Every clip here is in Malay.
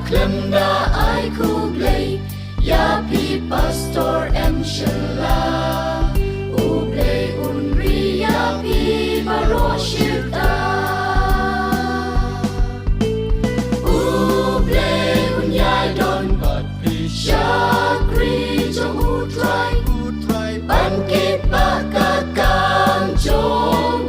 Klemda ai kublei ya pi pastor em shela ublei unri ya pi baroshita ublei unyai don bat pi shakri jong utrai bangkit bakakang jong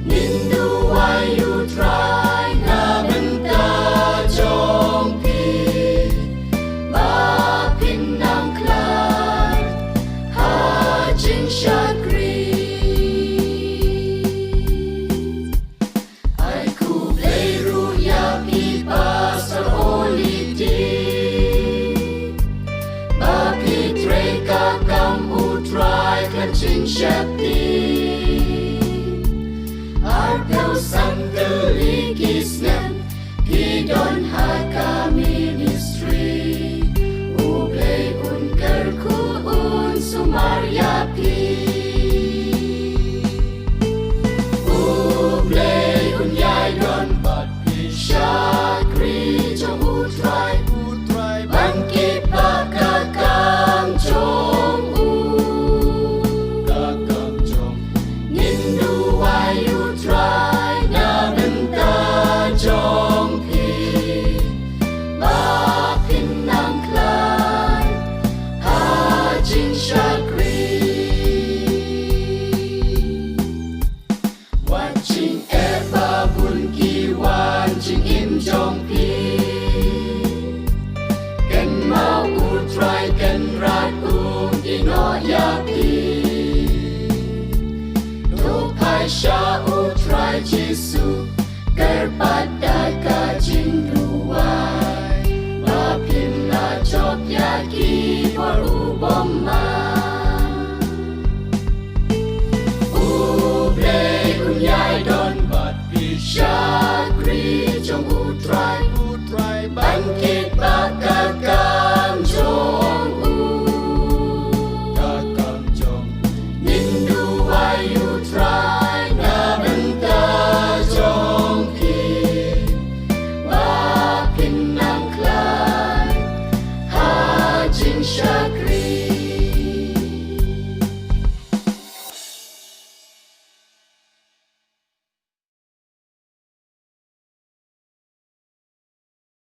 nindu wayu try na benta jong pi ba pin nang klai ha jing shakri ai ku blei ru ya pi pastor oliti ba pi tre ka kam utrai kan jing shakti Arpel sandali kisnem Gidon haka ministry Ublei unker ku un sumaryapi Ublei unyai don bat pi shakri jong utrai Bangkit bakakang jong nindu wayu try na benta jong pi ba pin nang klai ha jing shakri wat jing eba bun ki wan jing im jong pi ken mau utrai ken rat ino ya pi Sha utrai Jesu gerbat